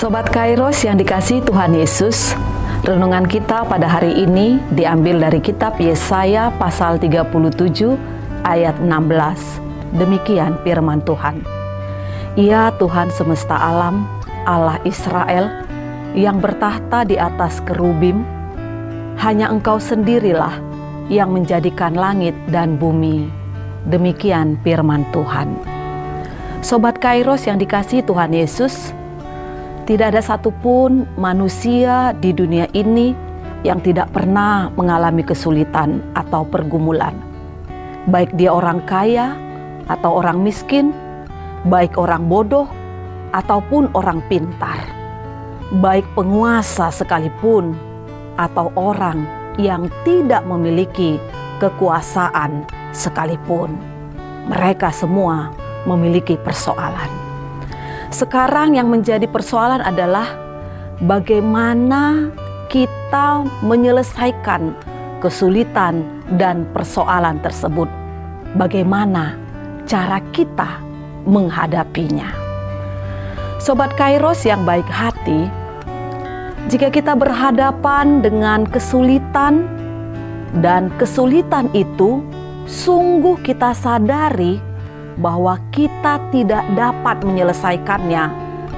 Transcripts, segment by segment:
Sobat Kairos yang dikasihi Tuhan Yesus, renungan kita pada hari ini diambil dari kitab Yesaya pasal 37 ayat 16. Demikian firman Tuhan. Ia Tuhan semesta alam, Allah Israel, yang bertahta di atas kerubim. Hanya Engkau sendirilah yang menjadikan langit dan bumi. Demikian firman Tuhan. Sobat Kairos yang dikasihi Tuhan Yesus, tidak ada satupun manusia di dunia ini yang tidak pernah mengalami kesulitan atau pergumulan. Baik dia orang kaya atau orang miskin, baik orang bodoh ataupun orang pintar, baik penguasa sekalipun atau orang yang tidak memiliki kekuasaan sekalipun. Mereka semua memiliki persoalan. Sekarang yang menjadi persoalan adalah bagaimana kita menyelesaikan kesulitan dan persoalan tersebut. Bagaimana cara kita menghadapinya. Sobat Kairos yang baik hati, jika kita berhadapan dengan kesulitan dan kesulitan itu sungguh kita sadari bahwa kita tidak dapat menyelesaikannya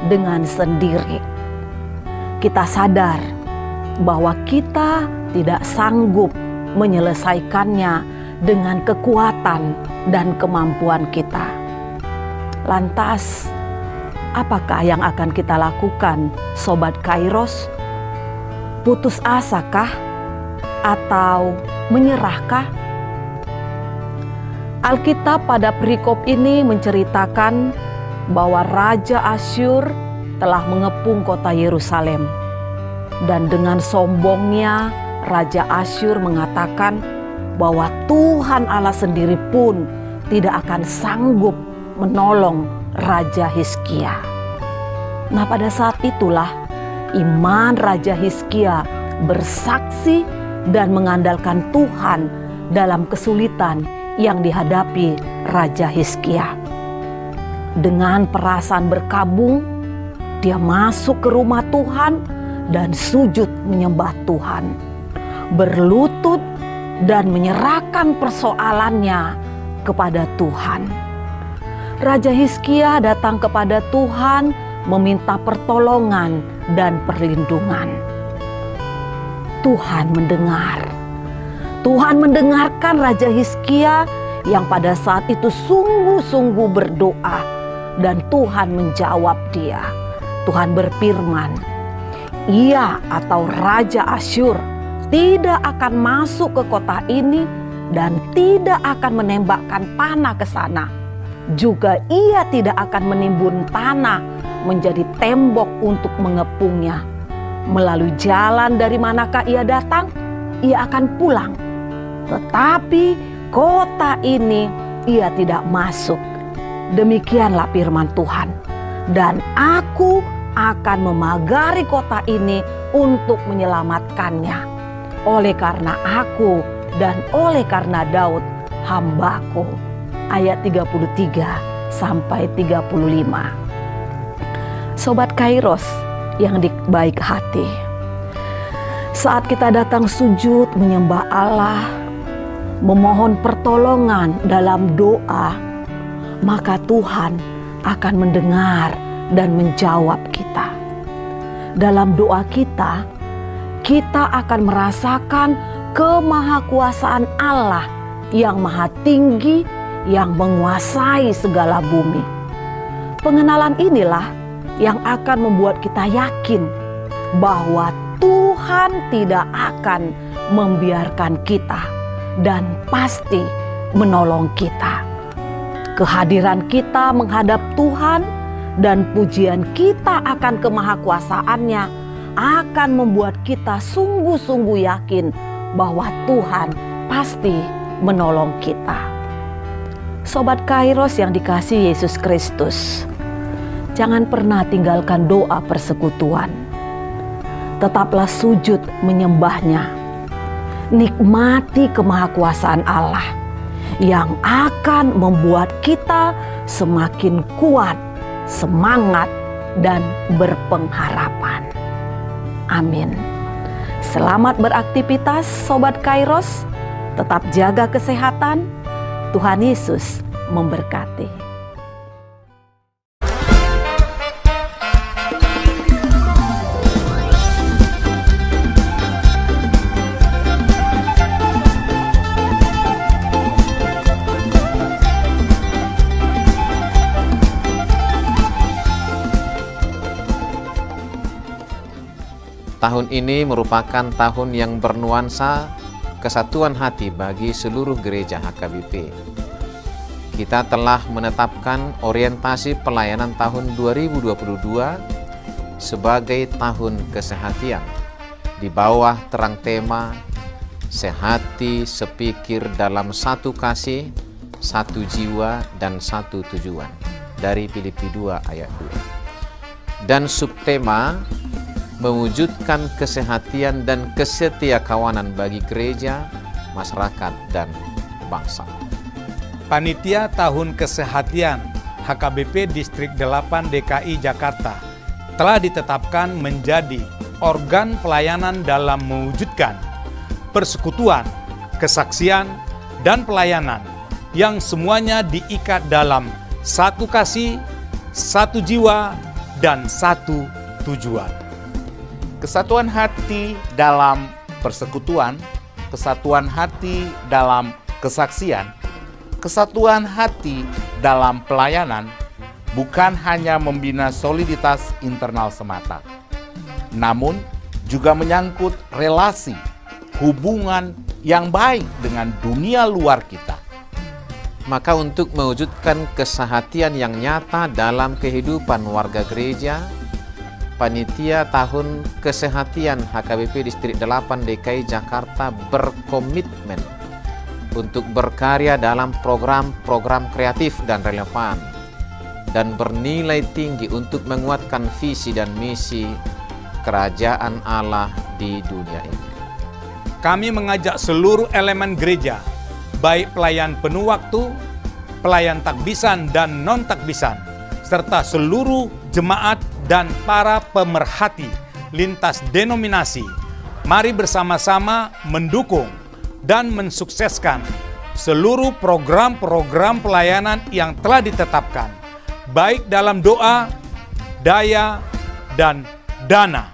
dengan sendiri. Kita sadar bahwa kita tidak sanggup menyelesaikannya dengan kekuatan dan kemampuan kita. Lantas, apakah yang akan kita lakukan, Sobat Kairos? Putus asakah? Atau menyerahkah? Alkitab pada perikop ini menceritakan bahwa Raja Asyur telah mengepung kota Yerusalem. Dan dengan sombongnya Raja Asyur mengatakan bahwa Tuhan Allah sendiri pun tidak akan sanggup menolong Raja Hizkia. Nah, pada saat itulah iman Raja Hizkia bersaksi dan mengandalkan Tuhan dalam kesulitan yang dihadapi Raja Hizkia. Dengan perasaan berkabung, dia masuk ke rumah Tuhan dan sujud menyembah Tuhan, berlutut dan menyerahkan persoalannya kepada Tuhan. Raja Hizkia datang kepada Tuhan meminta pertolongan dan perlindungan. Tuhan mendengar. Tuhan mendengarkan Raja Hizkia yang pada saat itu sungguh-sungguh berdoa, dan Tuhan menjawab dia. Tuhan berfirman, ia atau Raja Asyur tidak akan masuk ke kota ini dan tidak akan menembakkan panah ke sana. Juga ia tidak akan menimbun tanah menjadi tembok untuk mengepungnya. Melalui jalan dari manakah ia datang, ia akan pulang. Tetapi kota ini ia tidak masuk. Demikianlah firman Tuhan. Dan aku akan memagari kota ini untuk menyelamatkannya. Oleh karena aku dan oleh karena Daud hambaku. Ayat 33 sampai 35. Sobat Kairos yang baik hati, saat kita datang sujud menyembah Allah, memohon pertolongan dalam doa, maka Tuhan akan mendengar dan menjawab kita. Dalam doa kita, kita akan merasakan kemahakuasaan Allah yang maha tinggi, yang menguasai segala bumi. Pengenalan inilah yang akan membuat kita yakin bahwa Tuhan tidak akan membiarkan kita dan pasti menolong kita. Kehadiran kita menghadap Tuhan dan pujian kita akan kemahakuasaannya akan membuat kita sungguh-sungguh yakin bahwa Tuhan pasti menolong kita. Sobat Kairos yang dikasihi Yesus Kristus, jangan pernah tinggalkan doa persekutuan. Tetaplah sujud menyembahnya. Nikmati kemahakuasaan Allah yang akan membuat kita semakin kuat, semangat, dan berpengharapan. Amin. Selamat beraktivitas Sobat Kairos, tetap jaga kesehatan. Tuhan Yesus memberkati. Tahun ini merupakan tahun yang bernuansa kesatuan hati bagi seluruh gereja HKBP. Kita telah menetapkan orientasi pelayanan tahun 2022 sebagai tahun kesehatian di bawah terang tema sehati sepikir dalam satu kasih, satu jiwa, dan satu tujuan dari Filipi 2 ayat 2. Dan subtema mewujudkan kesehatian dan kesetiakawanan bagi gereja, masyarakat, dan bangsa. Panitia Tahun Kesehatian HKBP Distrik 8 DKI Jakarta telah ditetapkan menjadi organ pelayanan dalam mewujudkan persekutuan, kesaksian, dan pelayanan yang semuanya diikat dalam satu kasih, satu jiwa, dan satu tujuan. Kesatuan hati dalam persekutuan, kesatuan hati dalam kesaksian, kesatuan hati dalam pelayanan bukan hanya membina soliditas internal semata, namun juga menyangkut relasi, hubungan yang baik dengan dunia luar kita. Maka untuk mewujudkan kesehatian yang nyata dalam kehidupan warga gereja, Panitia Tahun Kesehatian HKBP Distrik 8 DKI Jakarta berkomitmen untuk berkarya dalam program-program kreatif dan relevan dan bernilai tinggi untuk menguatkan visi dan misi kerajaan Allah di dunia ini. Kami mengajak seluruh elemen gereja, baik pelayan penuh waktu, pelayan takbisan dan non-takbisan, serta seluruh jemaat dan para pemerhati lintas denominasi, mari bersama-sama mendukung dan mensukseskan seluruh program-program pelayanan yang telah ditetapkan, baik dalam doa, daya, dan dana.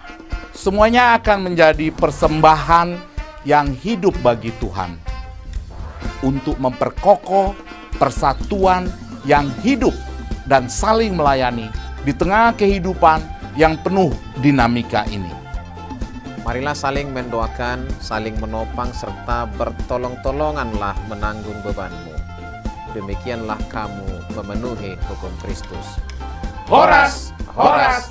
Semuanya akan menjadi persembahan yang hidup bagi Tuhan untuk memperkokoh persatuan yang hidup dan saling melayani di tengah kehidupan yang penuh dinamika ini. Marilah saling mendoakan, saling menopang, serta bertolong-tolonganlah menanggung bebanmu. Demikianlah kamu memenuhi hukum Kristus. Horas, horas,